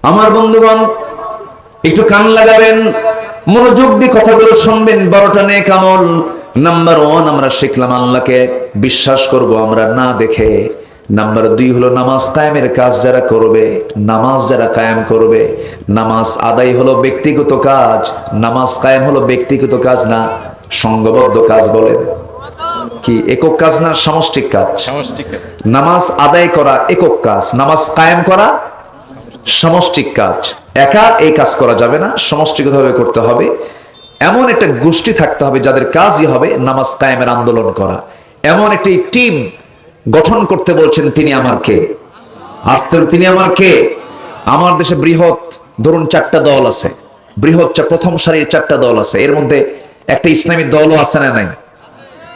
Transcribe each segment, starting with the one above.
আমার বন্ধুগণ, একটু কান লাগাবেন, মনোযোগ দিয়ে কথাগুলো শুনবেন। 12টা নেক আমল। নাম্বার 1 আমরা শিখলাম আল্লাহকে বিশ্বাস করব আমরা না দেখে। নাম্বার 2 হলো নামাজ কায়েমের কাজ যারা করবে, নামাজ যারা কায়েম করবে। নামাজ আদায় হলো ব্যক্তিগত কাজ, নামাজ কায়েম হলো ব্যক্তিগত কাজ না সংঘবদ্ধ কাজ। বলেন কি একক কাজ না সামষ্টিক কাজ? সামষ্টিক কাজ। নামাজ আদায় করা একক কাজ, নামাজ কায়েম করা সমষ্টিক কাজ। একা এই কাজ করা যাবে না, সমষ্টিগতভাবে করতে হবে। এমন একটা গোষ্ঠী থাকতে হবে যাদের কাজই হবে নামাজ কায়েমের আন্দোলন করা। এমন একটি টিম গঠন করতে বলছেন তিনি আমার কে? আসতে তিনি আমার কে? আমার দেশে বৃহৎ ধরুন 4টা দল আছে, বৃহৎ প্রথম সারির 4টা দল আছে। এর মধ্যে একটা ইসলামী দলও আছে না নাই?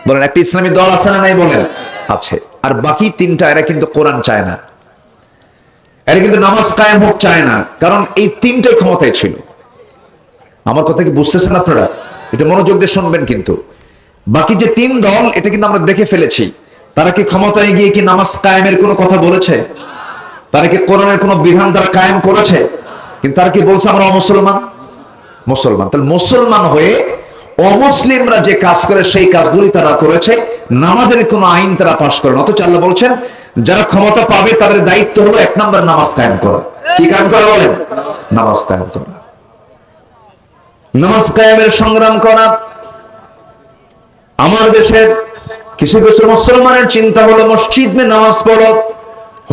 বলেন একটা ইসলামী দল আছে না নাই? বলেন আছে। আর বাকি 3টা এরা কিন্তু কোরআন চায় না, এরা কিন্তু নামাজ কায়েম হোক চায় না, কারণ এই 3টাই ক্ষমতায় ছিল। আমার কথা কি বুঝতেছেন আপনারা? এটা মনোযোগ দিয়ে শুনবেন। কিন্তু বাকি যে 3 দল, এটা কিন্তু আমরা দেখে ফেলেছি, তারা কি ক্ষমতায় গিয়ে কি নামাজ কায়েমের কোনো কথা বলেছে? তারা কি কোরআনের কোনো বিধান তারা কায়েম করেছে? কিন্তু তারা কি বলছে আমরা অমুসলমান? মুসলমান। তাহলে মুসলমান হয়ে অমুসলিমরা যে কাজ করে সেই কাজগুলি তারা করেছে, নামাজের কোনো আইন তারা পাশ করে না। অথচ আল্লাহ বলছেন যারা ক্ষমতা পাবে তাদের দায়িত্ব হলো 1 নম্বর নামাজ কায়েম করা। কি কায়েম করা? বলেন নামাজ কায়েম করা। নামাজ কায়েমের সংগ্রাম করা। আমার দেশের কিছু কিছু মুসলমানের চিন্তা হলো মসজিদ মে নামাজ পড়ো,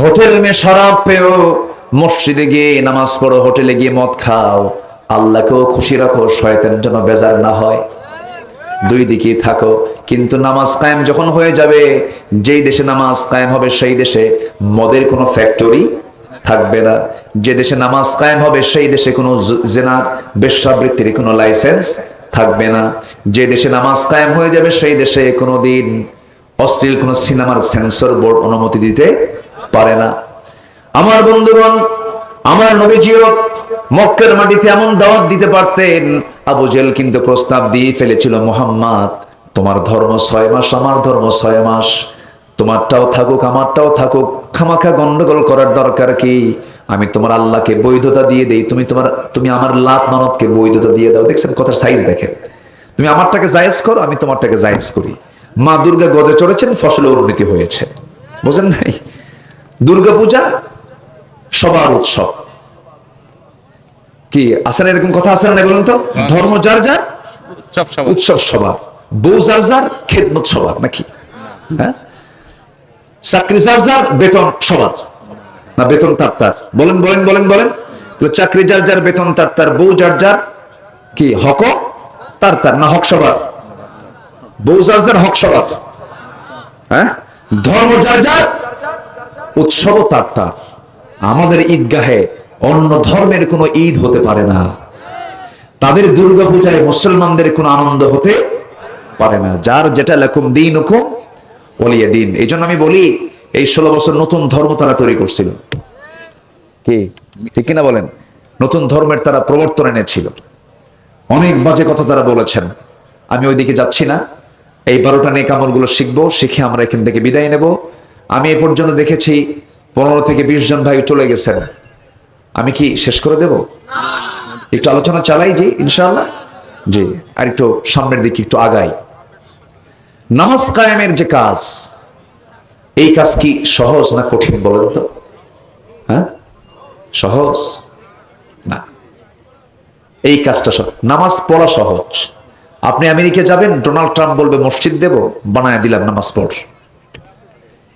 হোটেল মে শরাব পেও। মসজিদে গিয়ে নামাজ পড়ো, হোটেলে গিয়ে মদ খাও, আল্লাহকেও খুশি রাখো, শয়তান যেন বেজার না হয়। 2 দিকেই থাকো। কিন্তু নামাজ কায়েম যখন হয়ে যাবে, যেই দেশে নামাজ কায়েম হবে সেই দেশে মদের কোনো ফ্যাক্টরি থাকবে না। যে দেশে নামাজ কায়েম হবে সেই দেশে কোনো জেনা বেশ্যাবৃত্তির কোনো লাইসেন্স থাকবে না। যে দেশে নামাজ কায়েম হয়ে যাবে সেই দেশে কোনোদিন অশ্লীল কোনো সিনেমার সেন্সর বোর্ড অনুমতি দিতে পারে না। আমার বন্ধুগণ, আমার নবীজিও মক্কার মাটিতে এমন দাওয়াত দিতে পারতেন, আবু জেহেল কিন্তু প্রস্তাব দিয়ে ফেলেছিল, মুহাম্মদ তোমার ধর্ম 6 মাস, আমার ধর্ম 6 মাস, তোমারটাও থাকুক আমারটাও থাকুক, খামাখা গন্ডগোল করার দরকার কি? আমি তোমার আল্লাহকে বৈধতা দিয়ে দেই, তুমি আমার লাত মানতকে বৈধতা দিয়ে দাও। দেখছেন কথার সাইজ দেখেন। তুমি আমারটাকে জায়েজ করো, আমি তোমারটাকে জায়েজ করি। মা দুর্গা গজে চড়েছেন, ফসলের উন্নতি হয়েছে। বুঝেন নাই? দুর্গাপূজা সবার উৎসব। কি আছে না এরকম কথা? আছে না বলুন তো? ধর্ম যার যার, উৎসব সবার, বউ যার যার, খেদমত সবার, নাকি? হ্যাঁ, চাকরি যার যার, বেতন সবার না? বেতন তার তার। বলেন বলেন বলেন বলেন। চাকরি যার যার, বেতন তার তার, বউ যার যার, কি হক তার তার না? হক সবার, বউ যার যার, হক সবার। হ্যাঁ, ধর্ম যার যার, উৎসব তার তার। আমাদের ঈদগাহে অন্য ধর্মের কোনো ঈদ হতে পারে না, তাদের দুর্গাপূজায় মুসলমানদের কোনো আনন্দ হতে পারে না। যার যেটা লাকুম দীনুকুম ওয়ালিয়া দিন। এই জন্য আমি বলি, এই 16 বছর নতুন ধর্ম তারা তৈরি করছিল। কি ঠিক কিনা বলেন? নতুন ধর্মের তারা প্রবর্তন এনেছিল। অনেক বাজে কথা তারা বলেছেন, আমি ওইদিকে যাচ্ছি না। এই 12টা নেক আমলগুলো শিখবো, শিখে আমরা এখান থেকে বিদায় নেব। আমি এ পর্যন্ত দেখেছি 15 থেকে 20 জন ভাই চলে গেছেন। আমি কি শেষ করে দেব? একটু আলোচনা চালাই জি, ইনশাআল্লাহ। জি, আর একটু সামনের দিকে একটু আগাই। নামাজ কায়েমের যে কাজ, এই কাজ কি সহজ না কঠিন বলেন তো? হ্যাঁ, সহজ না। এই কাজটা সহজ, নামাজ পড়া সহজ। আপনি আমেরিকা যাবেন, ডোনাল্ড ট্রাম্প বলবে মসজিদ দেব, বানায় দিলাম, নামাজ পড়।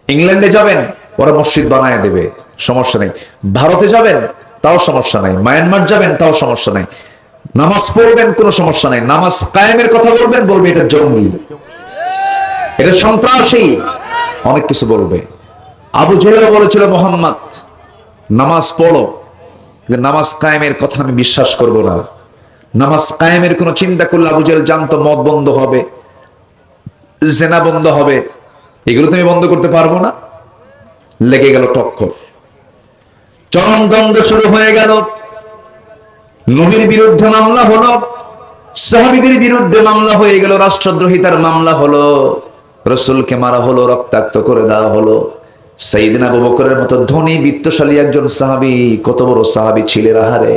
ইংল্যান্ডে যাবেন, ওরা মসজিদ বানায় দেবে, সমস্যা নেই। ভারতে যাবেন, তাও সমস্যা নাই। মায়ানমার যাবেন, তাও সমস্যা নাই। নামাজ পড়বেন, কোনো সমস্যা নাই। নামাজ কায়েমের কথা বলবেন, বলবে এটা জঙ্গি, এটা সন্ত্রাসী, অনেক কিছু বলবে। আবু জেহেল বলেছিল মুহাম্মদ নামাজ পড়ো, নামাজ কায়েমের কথা আমি বিশ্বাস করব না। নামাজ কায়েমের কোনো চিন্তা করলে আবু জেহেল জানতো মদ বন্ধ হবে, জেনা বন্ধ হবে, এগুলো তুমি বন্ধ করতে পারবো না। লেগে গেল টক্কর, চরম দ্বন্দ্ব শুরু হয়ে গেল। নবীর বিরুদ্ধে মামলা হলো, সাহাবীদের বিরুদ্ধে মামলা হয়ে গেল, রাষ্ট্রদ্রোহিতার মামলা হলো, রাসূলকে মারা হলো, রক্তাক্ত করে দেওয়া হলো। সাইয়েদনা আবু বকরের মতো ধনী বিত্তশালী একজন সাহাবী, কত বড় সাহাবী ছিলেন আহারে।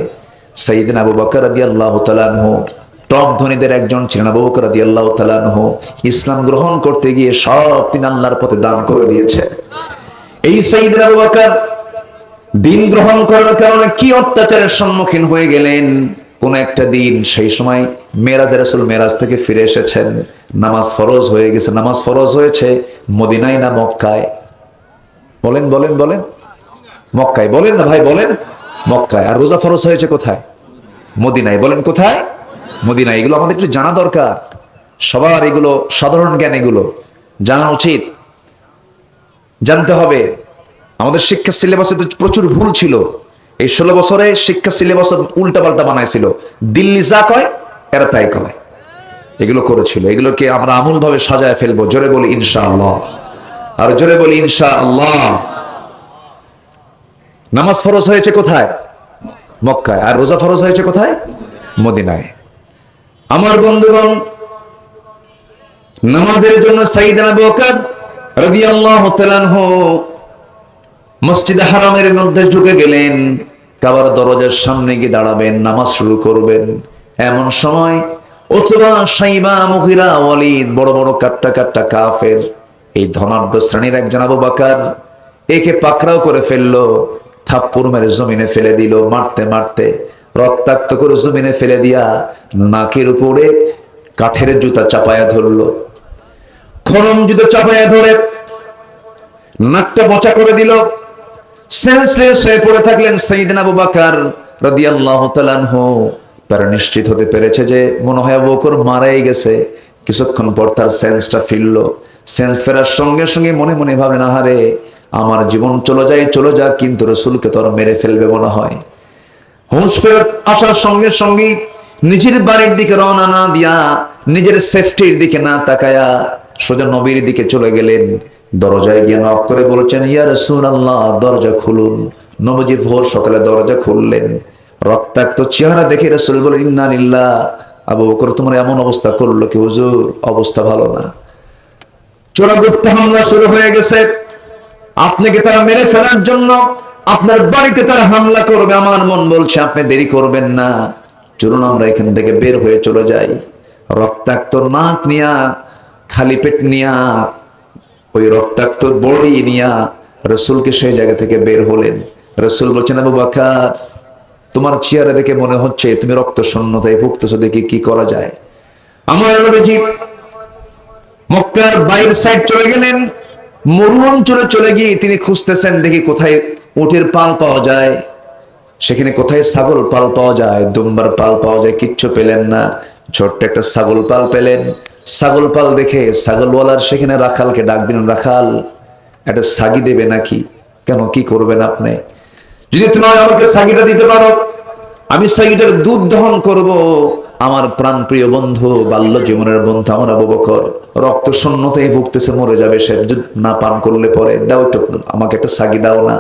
সাইয়েদনা আবু বকর রাদিয়াল্লাহু তাআলা আনহু টপ ধনীদের একজন ছিলেন। আবু বকর রাদিয়াল্লাহু তাআলা আনহু ইসলাম গ্রহণ করতে গিয়ে সব তিনি আল্লাহর পথে দান করে দিয়েছেন। এই সাইয়েদনা আবু বকর দিন গ্রহণ করার কারণে কি অত্যাচারের সম্মুখীন হয়ে গেলেন। কোন একটা দিন, সেই সময় মেরাজে রাসূল মেরাজ থেকে ফিরে এসেছেন, নামাজ ফরজ হয়ে গেছে। নামাজ ফরজ হয়েছে মদিনায় না মক্কায়? বলেন বলেন বলেন। মক্কায়। বলেন না ভাই, বলেন। মক্কায়। আর রোজা ফরজ হয়েছে কোথায়? মদিনায়। বলেন কোথায়? মদিনায়। এগুলো আমাদের একটু জানা দরকার, সবার এগুলো সাধারণ জ্ঞান, এগুলো জানা উচিত, জানতে হবে। আমাদের শিক্ষা সিলেবাসে তো প্রচুর ভুল ছিল। এই 16 বছরে শিক্ষা সিলেবাস উল্টা পাল্টা বানাইছিল। দিল্লি যা কয় এরা তাই কয়, এগুলো করেছিল। এগুলোকে আমরা আমূল ভাবে সাজায় ফেলবো। জোরে বলি ইনশাআল্লাহ, আর জোরে বলি ইনশাআল্লাহ। নামাজ ফরজ হয়েছে কোথায়? মক্কায়। আর রোজা ফরজ হয়েছে কোথায়? মদিনায়। আমার বন্ধুগণ, নামাজের জন্য সাইয়েদনা আবু বকর রাদিয়াল্লাহু তাআলা আনহু মসজিদে হারামের মধ্যে ঢুকে গেলেন। কাবার দরজার সামনে গিয়ে দাঁড়াবেন, নামাজ শুরু করবেন। এমন সময় অথবা সাইবা, মুগিরা, ওয়ালিদ, বড় বড় কাট্টা কাট্টা কাফের, এই ধনাঢ্য শ্রেণীর একজন আবু বকর একে পাকড়াও করে ফেললো, থাপ্পড় মেরে জমিনে ফেলে দিল। মারতে মারতে রক্তাক্ত করে জমিনে ফেলে দিয়া নাকের উপরে কাঠের জুতা চাপায়া ধরলো। খরম জুতো চাপায়া ধরে নাকটা বচা করে দিল। সেন্সলেস হয়ে পড়ে থাকলেন সাইয়েদনা আবু বকর রাদিয়াল্লাহু তাআলা আনহু। তারা নিশ্চিত হতে পেরেছে যে মনে হয় আবু বকর মারাই গেছে। কিছুক্ষণ পর তার সেন্সটা ফিরল। সেন্স ফেরার সঙ্গে সঙ্গে মনে মনে ভাবলেন, আহারে আমার জীবন চলে যায়, চলে যাক, কিন্তু রাসূলকে তো আর মেরে ফেলবে মনে হয়। হুঁশ ফেরত আসার সঙ্গে সঙ্গে নিজের বাড়ির দিকে রওনা না দিয়া, নিজের সেফটির দিকে না তাকায়া সোজা নবীর দিকে চলে গেলেন। দরজায় গিয়ে নক করে বলেছেন, ইয়া রাসূলুল্লাহ, দরজা খুলুন। নবীজি ভোর সকালে দরজা খুললেন। রক্তাক্ত চেহারা দেখে রাসূল বলেন, ইন্না লিল্লাহ। আবু বকর তোমার এমন অবস্থা করলো কি হুজুর? অবস্থা ভালো না। চোরাগুপ্ত হামলা শুরু হয়ে গেছে। আপনাকে তারা মেরে ফেলার জন্য আপনার বাড়িতে তারা হামলা করবে। আমার মন বলছে আপনি দেরি করবেন না, চলুন আমরা এখান থেকে বের হয়ে চলে যাই। রক্তাক্ত নাক নিয়া, খালি পেট নিয়া, ওই রক্তাক্ত বডি নিয়া রাসূলকে সেই জায়গা থেকে বের হলেন। রাসূল বলছেন, আবু বকর তোমার চেহারা দেখে মনে হচ্ছে তুমি রক্ত শূন্যতায় ভুগতেছো, দেখি কি করা যায়। আমার নবীজি মক্কার বাইরের সাইড চলে গেলেন। মরু অঞ্চলে চলে গিয়ে তিনি খুঁজতেছেন, দেখি কোথায় উটের পাল পাওয়া যায়, সেখানে কোথায় ছাগল পাল পাওয়া যায়, দুম্বার পাল পাওয়া যায়। কিচ্ছু পেলেন না। ছোট্ট একটা ছাগল পাল পেলেন। ছাগল পাল দেখে ছাগলওয়ালার সেখানে রাখালকে ডাক দিলেন, রাখাল একটা ছাগি দেবে নাকি? কেন, কি করবেন আপনি? যদি তুমি আমাকে ছাগিটা দিতে পারো, আমি ছাগিটার দুধ দহন করব। আমার প্রাণ প্রিয় বন্ধু, বাল্য জীবনের বন্ধু আমার আবু বকর রক্ত শূন্যতায় ভুগতেছে, মরে যাবে সে না পান করলে পরে। দাও একটু, আমাকে একটা ছাগি দাও না।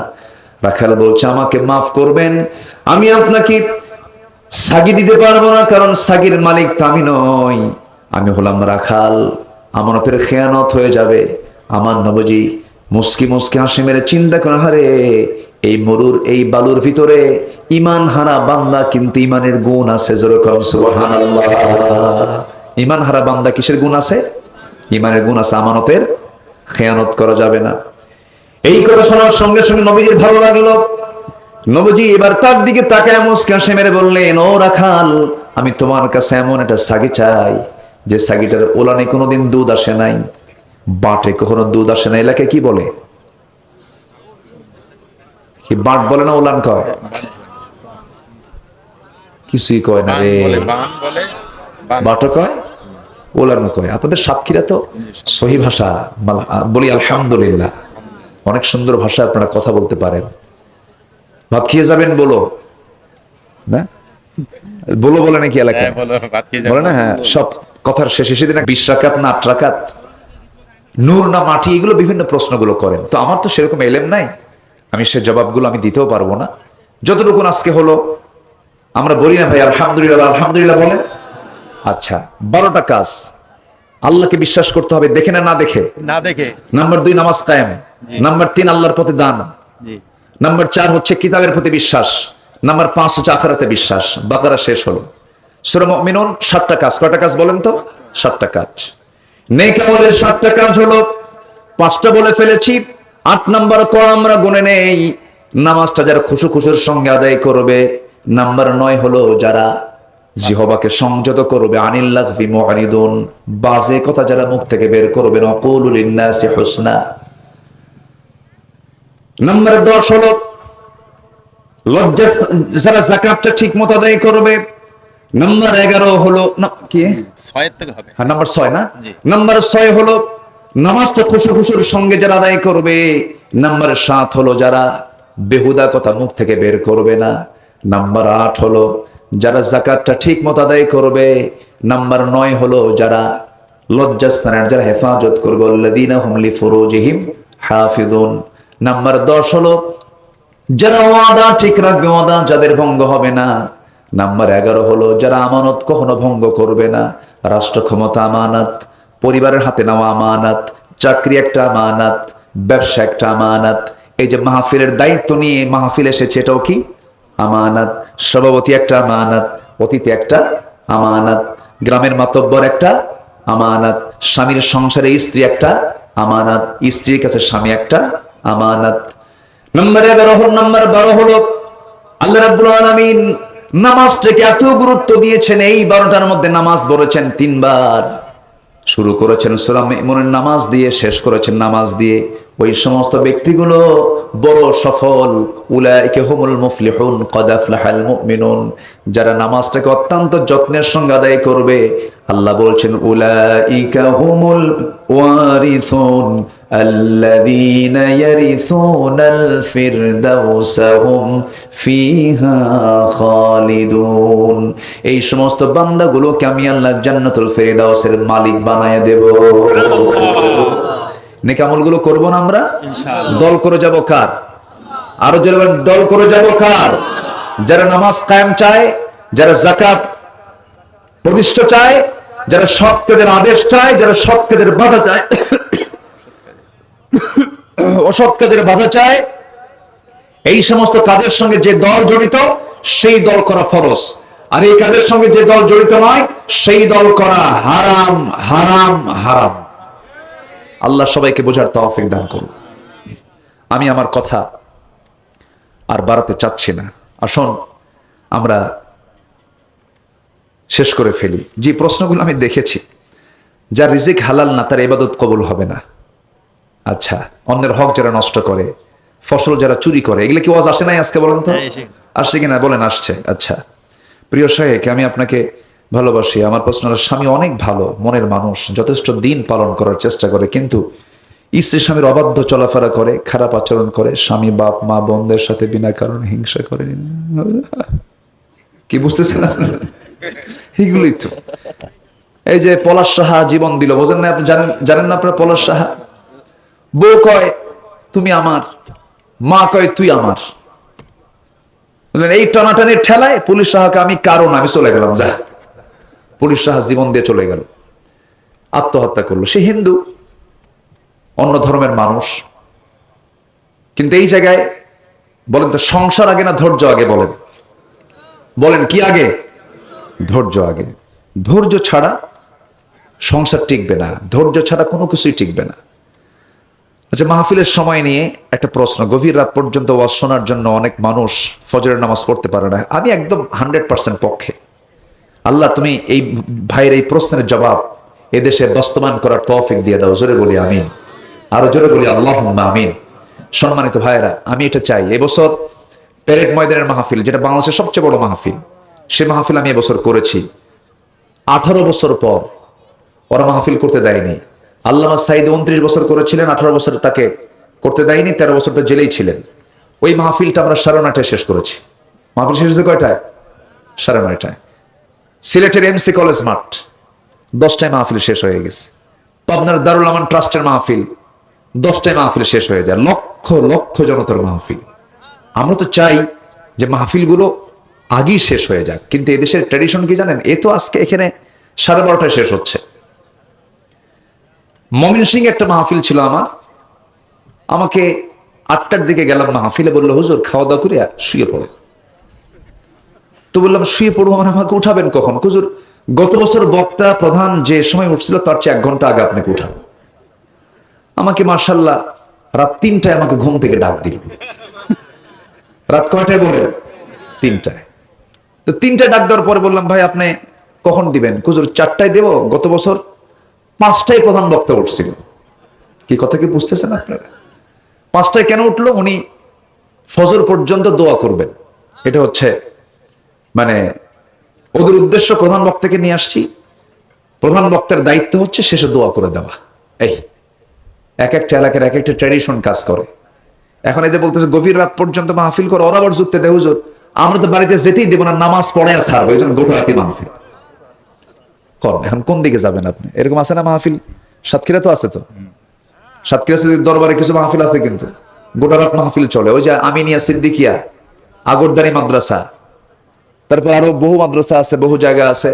রাখাল বলছে, আমাকে মাফ করবেন, আমি আপনাকে ছাগি দিতে পারবো না, কারণ ছাগির মালিক তো আমি নই, আমি হলাম রাখাল। আমানতের খেয়ানত হয়ে যাবে। আমার নবীজি মুস্কি মুস্কি হাসি মেরে চিন্তা করে, হারে এই মরুর এই বালুর ভিতরে ইমান হারা বান্দা, কিন্তু ইমানের গুণ আছে। যেরকম সুবহানাল্লাহ। ইমান হারা বান্দা কিসের গুণ আছে? ইমানের গুণ আছে। আমানতের খেয়ানত করা যাবে না। এই কথা শোনার সঙ্গে সঙ্গে নবীজির ভালো লাগলো। নবীজি এবার তার দিকে তাকায় মুস্কি হাসি মেরে বললেন, ও রাখাল, আমি তোমার কাছে এমন একটা ছাগি চাই যে ছাগিটার ওলানে কোনোদিন দুধ আসে নাই, বাটে কখনো দুধ আসে না। এলাকায় কি বলে? কি বাট বলে না ওলান কয়? কিছুই কয় না রে। বাটো কয়, ওলান কয়। আপনাদের সাতক্ষীরা তো সহি ভাষা বলি, আলহামদুলিল্লাহ। অনেক সুন্দর ভাষা, আপনারা কথা বলতে পারেন। ভাত খেয়ে যাবেন বলো না, বলো বলে নাকি এলাকায় বলে না? হ্যাঁ, সব কথার শেষে সেদিন 20 রাকাত না 8 রাকাত, নূর না মাটি, এগুলো বিভিন্ন প্রশ্নগুলো করেন। তো আমার তো সেরকম এলেম নাই, আমি সে জবাবগুলো আমি দিতেও পারবো না। যতটুকু আজকে হলো আমরা বলি না ভাই আলহামদুলিল্লাহ, আলহামদুলিল্লাহ বলেন। আচ্ছা, 12টা কাজ। আল্লাহকে বিশ্বাস করতে হবে, দেখে না না দেখে? না দেখে। নাম্বার 2, নামাজ কায়েম। নাম্বার 3 আল্লাহর প্রতি দান, নাম্বার 4 হচ্ছে কিতাবের প্রতি বিশ্বাস, নাম্বার 5 হচ্ছে আখিরাতে বিশ্বাস। বাকারা শেষ হলো। সূরা মুমিনুন 7টা কাজ। কয়টা কাজ বলেন তো? 7টা কাজ। নেক আমলের 7টা কাজ হলো, 5টা বলে ফেলেছি, 8 নাম্বার তো আমরা গুনে নেই। নামাজটা যারা খুশুর সঙ্গে আদায় করবে। নাম্বার 9 হলো যারা জিহবাকে সংযত করবে। আনিল লাগবি মুআরিদুন, বাজে কথা যারা মুখ থেকে বের করবে না। কুলু লিন্নাসি হুসনা। নাম্বার 10 হলো লজ্জা যারা যাকাতটা ঠিকমতো আদায় করবে। নাম্বার 11 হলো কি 6 থেকে হবে, হ্যাঁ নাম্বার 6 না? নাম্বার 6 হলো নামাজটা খুশুর সঙ্গে যারা আদায় করবে। নাম্বার 7 হলো যারা বেহুদা কথা মুখ থেকে বের করবে না। নাম্বার 8 হলো যারা যাকাতটা ঠিকমতো আদায় করবে। নাম্বার 9 হলো যারা লজ্জাস্থানের যারা হেফাজত করবে। আল্লাযীনা হুম লিফুরুজিহিম হাফিজুন। নাম্বার 10 হলো যারা ওয়াদা ঠিক রাখবে, ওয়াদা যাদের ভঙ্গ হবে না। নাম্বার 11 হলো যারা আমানত কখনো ভঙ্গ করবে না। রাষ্ট্র ক্ষমতা আমানত, পরিবারের হাতে নেওয়া আমানত, চাকরি একটা আমানত, ব্যবসা একটা আমানত। এই যে মাহফিলের দায়িত্ব নিয়ে মাহফিল এসেছে, এটাও কি আমানত। সভাপতি একটা আমানত, অতিথি একটা আমানত, গ্রামের মাতব্বর একটা আমানত, স্বামীর সংসারে স্ত্রী একটা আমানত, স্ত্রীর কাছে স্বামী একটা আমানত। নাম্বার 11 হলো, নাম্বার 12 হলো আল্লাহ রাব্বুল আলামিন নামাজটাকে এত গুরুত্ব দিয়েছেন। এই 12টার মধ্যে নামাজ বলেছেন 3 বার। শুরু করেছেন সূরা মুমিনুনের নামাজ দিয়ে, শেষ করেছেন নামাজ দিয়ে। ওই সমস্ত ব্যক্তিগুলো বড় সফল। উলাইকা হুমুল মুফলিহুন ক্বাদ আফলাহাল মুমিনুন। যারা নামাজটাকে অত্যন্ত যত্নের সঙ্গে আদায় করবে। আল্লাহ বলছেন উলাইকা হুমুল ওয়ারিসুন আল্লাযীনা ইয়ারিসুনাল ফিরদাউসা হুম ফিহা খালিদুন। এই সমস্ত বান্দাগুলোকে আমি আল্লাহ জান্নাতুল ফিরদাউসের মালিক বানায় দেব। নেক আমলগুলো করব না আমরা? ইনশাআল্লাহ। দল করে যাব কার? আরো জোরে বলেন, দল করে যাব কার? যারা নামাজ কায়েম চায়, যারা যাকাত প্রতিষ্ঠা চায়, যারা সৎ কাজের আদেশ চায়, যারা সৎ কাজের বাধা চায়, অসৎ কাজের বাধা চায়। এই সমস্ত কাজের সঙ্গে যে দল জড়িত সেই দল করা ফরজ। আর এই কাজের সঙ্গে যে দল জড়িত নয় সেই দল করা হারাম, হারাম, হারাম। আল্লাহ সবাইকে বোঝার তৌফিক দান করুন। আমি আমার কথা আর বাড়াতে চাচ্ছি না। আসুন আমরা শেষ করে ফেলি। যে প্রশ্নগুলো আমি দেখেছি, যার রিজিক হালাল না তার ইবাদত কবুল হবে না। আচ্ছা, অন্যের হক যারা নষ্ট করে, ফসল যারা চুরি করে, এগুলো কি ওয়াজ আসে নাই আজকে? বলেন তো আসছে কিনা? বলেন আসছে। আচ্ছা প্রিয় শাহেক, আমি আপনাকে ভালোবাসি। আমার প্রশ্ন হলো, স্বামী অনেক ভালো মনের মানুষ, যথেষ্ট দিন পালন করার চেষ্টা করে, কিন্তু স্ত্রী স্বামীর অবাধ্য চলাফেরা করে, খারাপ আচরণ করে, স্বামী বাপ মা বোনদের সাথে বিনা কারণে হিংসা করে। কি বুঝতেছেন? এগুলোই তো। এই যে পলাশ সাহা জীবন দিল, বোঝেন না? আপনি জানেন না আপনারা পলাশ সাহা? বউ কয় তুমি আমার, মা কয় তুই আমার। এই টানাটানির ঠেলায় পুলিশ সাহাকে আমি কারণ আমি চলে গেলাম, যা। পুলিশ সাহা জীবন দিয়ে চলে গেল, আত্মহত্যা করলো। সে হিন্দু, অন্য ধর্মের মানুষ, কিন্তু এই জায়গায় বলেন তো সংসার আগে না ধৈর্য আগে? বলেন বলেন কি আগে? ধৈর্য আগে। ধৈর্য ছাড়া সংসার টিকবে না, ধৈর্য ছাড়া কোনো কিছুই টিকবে না। আচ্ছা, মাহফিলের সময় নিয়ে একটা প্রশ্ন। গভীর রাত পর্যন্ত ওয়াজ শোনার জন্য অনেক মানুষ ফজরের নামাজ পড়তে পারে না। আমি একদম 100% পক্ষে। আল্লাহ তুমি এই ভাইয়ের এই প্রশ্নের জবাব এদেশে বাস্তবায়ন করার তৌফিক দিয়ে দাও। জোরে বলি আমিন, আরো জোরে বলি আল্লাহুম্মা আমিন। সম্মানিত ভাইয়েরা, আমি এটা চাই, এবছর প্যারেড ময়দানের মাহফিল, যেটা বাংলাদেশের সবচেয়ে বড় মাহফিল, সে মাহফিল আমি এবছর করেছি। 18 বছর পর ওরা মাহফিল করতে দেয়নি। আল্লামা সাইদ 29 বছর করেছিলেন, 18 বছর তাকে করতে দেয়নি, 13 বছর তো জেলেই ছিলেন। ওই মাহফিলটা আমরা 9:30টায় শেষ করেছি। মাহফিল শেষ হয়েছে কয়টায়? 9:30টায়। সিলেটের এমসি কলেজ মাঠ 10টায় মাহফিল শেষ হয়ে গেছে। পাবনার দারুল আমান ট্রাস্টের মাহফিল 10টায় মাহফিল শেষ হয়ে যায়। লক্ষ লক্ষ জনতার মাহফিল। আমরা তো চাই যে মাহফিলগুলো আগেই শেষ হয়ে যাক, কিন্তু এদেশের ট্র্যাডিশন কি জানেন? এ তো আজকে এখানে 12:30টায় শেষ হচ্ছে। ময়মনসিংহে একটা মাহফিল ছিল আমার, আমাকে 8টার দিকে গেলাম মাহফিলে, বললো হুজুর খাওয়া দাওয়া করে শুয়ে পড়ে। তো বললাম শুয়ে পড়বো মানে আমাকে উঠাবেন কখন? হুজুর গত বছর বক্তা প্রধান যে সময় উঠছিল তার চেয়ে 1 ঘন্টা আগে আপনাকে উঠান। আমাকে মাশাআল্লাহ রাত 3টায় আমাকে ঘুম থেকে ডাক দিল। রাত কয়টায় বলে? 3টায়। তো 3টায় ডাক দেওয়ার পরে বললাম ভাই আপনি কখন দিবেন? হুজুর 4টায় দেব, গত বছর 5টায় প্রধান বক্তা উঠছিল। কি কথা কি বুঝতেছেন আপনারা? 5টায় কেন উঠলো? উনি ফজর পর্যন্ত দোয়া করবেন, এটা হচ্ছে মানে ওদের উদ্দেশ্য। প্রধান বক্তাকে নিয়ে আসছি, প্রধান বক্তার দায়িত্ব হচ্ছে শেষে দোয়া করে দেওয়া। এই এক একটা এলাকার এক একটা ট্র্যাডিশন কাজ করে। এখন এই যে বলতেছে গভীর রাত পর্যন্ত মাহফিল করে, ওরা আবার যুক্তি দেয় হুজুর আমরা তো বাড়িতে যেতেই দেবো না, নামাজ পড়ে আর ছাড়বো, এই জন্য গোটা রাতি মাহফিল করেন। এখন কোন দিকে যাবেন আপনি? এরকম আছে না মাহফিল? সাতক্ষীরা তো আছে, তো সাতক্ষীরা দরবারে কিছু মাহফিল আছে কিন্তু গোটা রাত মাহফিল চলে। ওই যে আমিনিয়া, সিদ্দিকিয়া, আগরদারি মাদ্রাসা, তারপর আরো বহু মাদ্রাসা আছে, বহু জায়গা আছে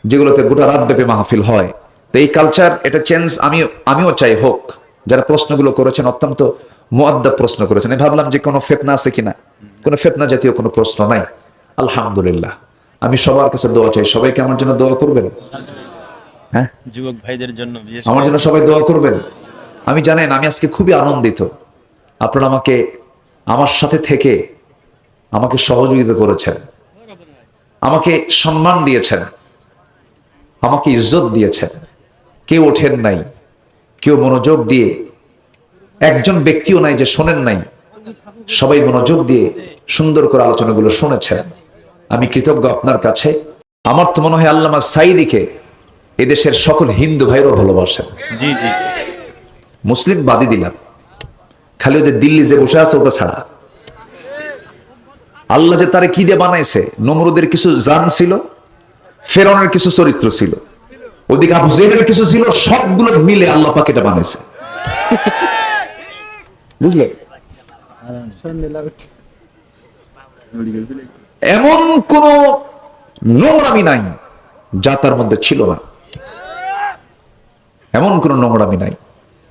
যেগুলোতে গোটা রাত ব্যাপী মাহফিল হয়। তো এই কালচার, এটা চেঞ্জ আমিও চাই হোক। যারা প্রশ্নগুলো করেছেন অত্যন্ত মুআদ্দাব প্রশ্ন করেছেন। আমি ভাবলাম যে কোনো ফিতনা আছে কিনা, কোনো ফিতনা জাতীয় কোনো প্রশ্ন নাই। আলহামদুলিল্লাহ, আমি সবার কাছে দোয়া চাই, সবাইকে আমার জন্য দোয়া করবেন। হ্যাঁ, যুবক ভাইদের জন্য আমার জন্য সবাই দোয়া করবেন। আমি জানেন আমি আজকে খুবই আনন্দিত, আপনারা আমাকে আমার সাথে থেকে আমাকে সহযোগিতা করেছেন, আমাকে সম্মান দিয়েছেন, আমাকে ইজ্জত দিয়েছেন। কেউ ওঠেন নাই, কেউ মনোযোগ দিয়ে, একজন ব্যক্তিও নাই যে শোনেন নাই, সবাই মনোযোগ দিয়ে সুন্দর করে আলোচনাগুলো শুনেছেন। আমি কৃতজ্ঞ আপনার কাছে। আমার তো মনে হয় আল্লামা সাঈদীকে এদেশের সকল হিন্দু ভাইরাও ভালোবাসেন। জি জি, মুসলিম বাদই দিলাম, খালি ওদের দিল্লি যে বসে আছে ওটা ছাড়া। আল্লাহ যে তারে কি দিয়ে বানাইছে, নমরুদের কিছু জান ছিল, ফেরাউনের কিছু চরিত্র ছিল, ওদিকে আবু জেহেলের কিছু ছিল, সবগুলো মিলে আল্লাহ পাক এটা বানাইছে। বুঝলে? এমন কোন নোংরামি নাই যা তার মধ্যে ছিল না, এমন কোন নোংরামি নাই।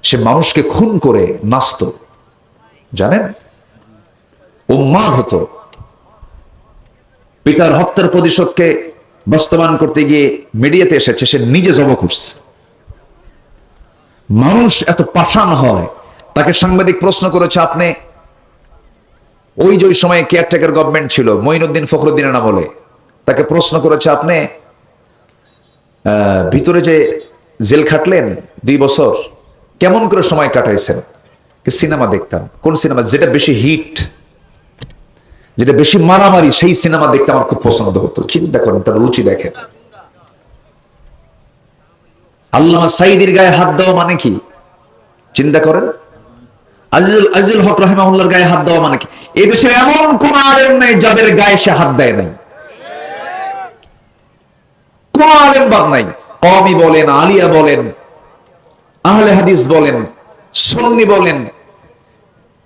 সে মানুষকে খুন করে নাচত, জানেন, উন্মাদ হতো। পিতার হত্যার প্রতিশোধকে বাস্তবায়ন করতে গিয়ে মিডিয়াতে এসেছে, সে নিজে জব করছে। মানুষ এত পাষাণ হয়। তাকে সাংবাদিক প্রশ্ন করেছে, আপনি ওই যে ওই সময় কেয়ারটেকার গভর্নমেন্ট ছিল, মঈনুদ্দিন ফখরুদ্দিনের নাম বলে, তাকে প্রশ্ন করেছে আপনি ভিতরে যে জেল খাটলেন 2 বছর, কেমন করে সময় কাটাইছেন? সিনেমা দেখতাম। কোন সিনেমা? যেটা বেশি হিট, যেটা বেশি মারামারি, সেই সিনেমা দেখতে আমার খুব পছন্দ হতো। চিন্তা করেন, তার রুচি দেখেন। আল্লামা সাঈদীর গায়ে হাত দেওয়া মানে কি? চিন্তা করেন। আজিজুল হক রাহিমাহুল্লাহর গায়ে হাত দেওয়া মানে কি? এই দেশে এমন কোন আলেম নাই যাদের গায়ে সে হাত দেয় নাই। কোন আলেম বাদ নাই। কওমি বলেন, আলিয়া বলেন, আহলে হাদিস বলেন, সুন্নি বলেন,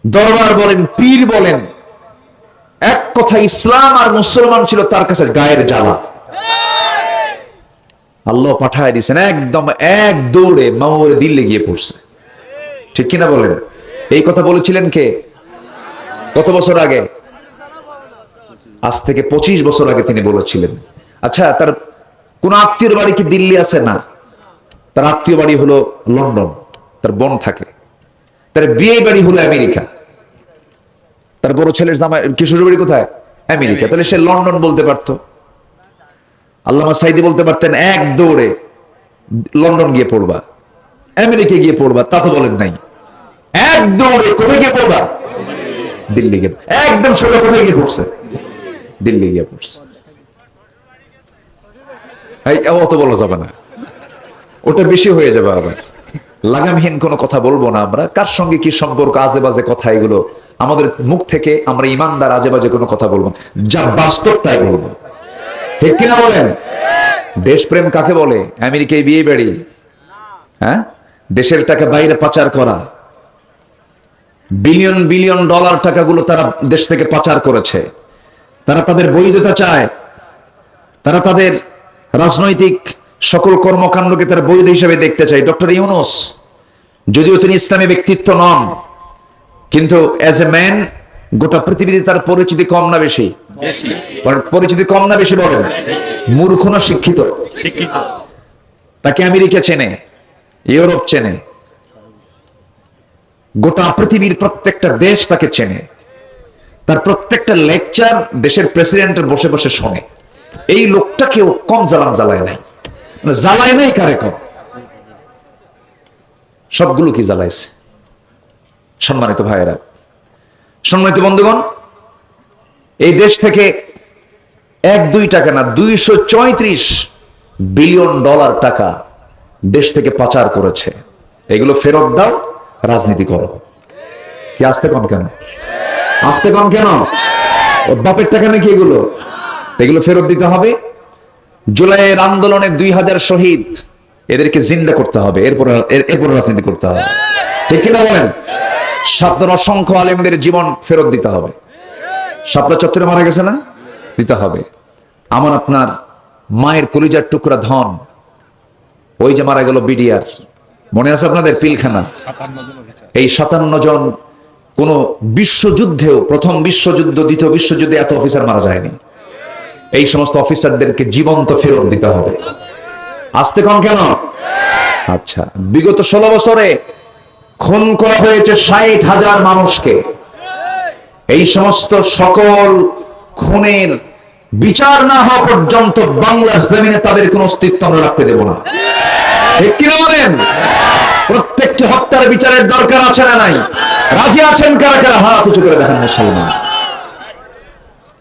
দরবার বলেন, পীর বলেন, এক কথা ইসলাম আর মুসলমান ছিল তার কাছে গায়ের জ্বালা। আল্লাহ পাঠায় দিয়েছেন, একদম এক দৌড়ে মামুরে দিল্লি গিয়ে পড়ছে। ঠিক কিনা বলেন? এই কথা বলেছিলেন কে? কত বছর আগে? আজ থেকে 25 বছর আগে তিনি বলেছিলেন। আচ্ছা, তার কোন আত্মীয় বাড়ি কি দিল্লি আছে? না, তার আত্মীয় বাড়ি হলো লন্ডন, তার বোন থাকে। তার বিয়ে বাড়ি হলো আমেরিকা, তার বড় ছেলের জামাই কিশোর বাড়ি কোথায়? আমেরিকা। তাহলে সে লন্ডন বলতে পারতো। আল্লামা সাঈদী বলতে পারতেন এক দৌড়ে লন্ডন গিয়ে পড়বা, আমেরিকা গিয়ে পড়বা, তা তো বলেন নাই। এক দৌড়ে কোথায় গিয়ে পড়বা? দিল্লি গিয়ে। একদম সোজা কোথায় গিয়ে পড়ছে? দিল্লি গিয়ে পড়ছে। অত বলা যাবে না, ওটা বেশি হয়ে যাবে। আবার লাগামহীন কোনো কথা বলবো না আমরা। কার সঙ্গে কি সম্পর্ক, আজে বাজে কথা, এগুলো আমাদের মুখ থেকে আমরা ইমানদার আজে বাজে কোনো কথা বলবো, যা বাস্তব তাই বলবো। ঠিক কিনা বলেন? দেশপ্রেম কাকে বলে? আমেরিকায় বিয়ে বাড়ি, হ্যাঁ, দেশের টাকা বাইরে পাচার করা, বিলিয়ন বিলিয়ন ডলার টাকাগুলো তারা দেশ থেকে পাচার করেছে। তারা তাদের বৈধতা চায়, তারা তাদের রাজনৈতিক সকল কর্মকাণ্ডকে তারা বৈধ হিসেবে দেখতে চায়। ডক্টর ইউনূস, যদিও তিনি ইসলামী ব্যক্তিত্ব নন, কিন্তু অ্যাজ এ ম্যান গোটা পৃথিবীতে তার পরিচিতি কম না বেশি? পরিচিতি কম না বেশি বলেন? মূর্খ না শিক্ষিত? তাকে আমেরিকা চেনে, ইউরোপ চেনে, গোটা পৃথিবীর প্রত্যেকটা দেশ তাকে চেনে, তার প্রত্যেকটা লেকচার দেশের প্রেসিডেন্টের বসে বসে শোনে। এই লোকটাকেও কম জ্বালায় নাই। জ্বালায় নাই কারে কম? সবগুলো কি জ্বালাইছে। সম্মানিত ভাইয়েরা, সম্মানিত বন্ধুগণ, এই দেশ থেকে 1-2 টাকা না, 234 বিলিয়ন ডলার টাকা দেশ থেকে পাচার করেছে। এগুলো ফেরত দাও, রাজনীতি করো। কি আসতে কম কেন? আসতে কম কেন? বাপের টাকা নাকি এগুলো? এগুলো ফেরত দিতে হবে। জুলাইয়ের আন্দোলনে 2000 শহীদ, এদেরকে জিন্দা করতে হবে, এরপর রাজনীতি করতে হবে। ঠিক কিনা বলেন? শাপলার অসংখ্য আলেমদের জীবন ফেরত দিতে হবে। শাপলা চত্বরে মারা গেছে না? দিতে হবে। আমার আপনার মায়ের কলিজার টুকরা ধন, ওই যে মারা গেল বিডিআর, মনে আছে আপনাদের? পিলখানা। এই 57 জন কোন বিশ্বযুদ্ধেও, প্রথম বিশ্বযুদ্ধ, দ্বিতীয় বিশ্বযুদ্ধে এত অফিসার মারা যায়নি। এই সমস্ত অফিসারদেরকে জীবন্ত ফেরত দিতে হবে। আসতে কম কেন? আচ্ছা, বিগত 16 বছরে খুন করা হয়েছে 60,000 মানুষকে। এই সমস্ত সকল খুনের বিচার না হওয়া পর্যন্ত বাংলার জমিনে তাদের কোন অস্তিত্ব আমরা রাখতে দেব না। ঠিক কিনা বলেন? প্রত্যেকটি হত্যার বিচারের দরকার আছে না নাই? রাজি আছেন কারা কারা? হাত উঁচু করে দেখেন মুসলমান।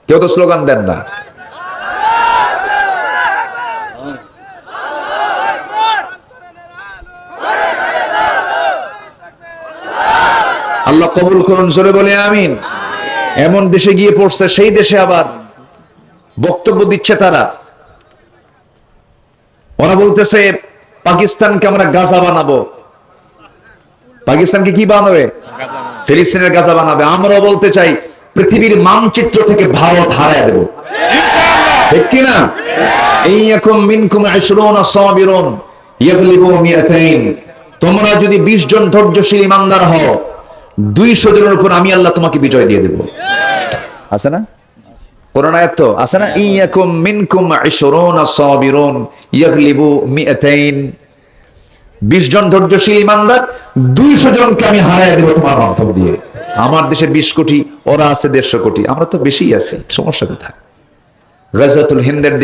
কেউ তো স্লোগান দেন না। আল্লাহ কবুল করুন, জোরে বলে আমিন। এমন দেশে গিয়ে পড়ছে, সেই দেশে আবার বক্তব্য দিচ্ছে তারা। ওরা বলতেছে পাকিস্তানকে আমরা গাজা বানাবো। পাকিস্তানকে কি বানাবে? ফিলিস্তিনের গাজা বানাবে। আমরাও বলতে চাই পৃথিবীর মানচিত্র থেকে ভারত হারায় দেব। ঠিক কিনা? ইয়াকুম মিনকুম 20 সাবিরুন ইয়াগলিবু 200। তোমরা যদি 20 জন ধৈর্যশীল ইমানদার হও, 200 জনের উপর আমি আল্লাহ তোমাকে বিজয় দিয়ে দেব। আছে না? কোরআন আয়াত তো আছে না? ইয়াকুম মিনকুম 20 সাবিরুন ইয়াগলিবু 200। 20 জন ধৈর্যশীল ইমানদার, 200 জনকে আমি হারায় দেব তোমার মাধ্যম দিয়ে। আমার দেশে 20 কোটি, ওরা আছে 150 কোটি, আমরা তো বেশি আছি, সমস্যা কোথায়? গাজাতুল হিন্দের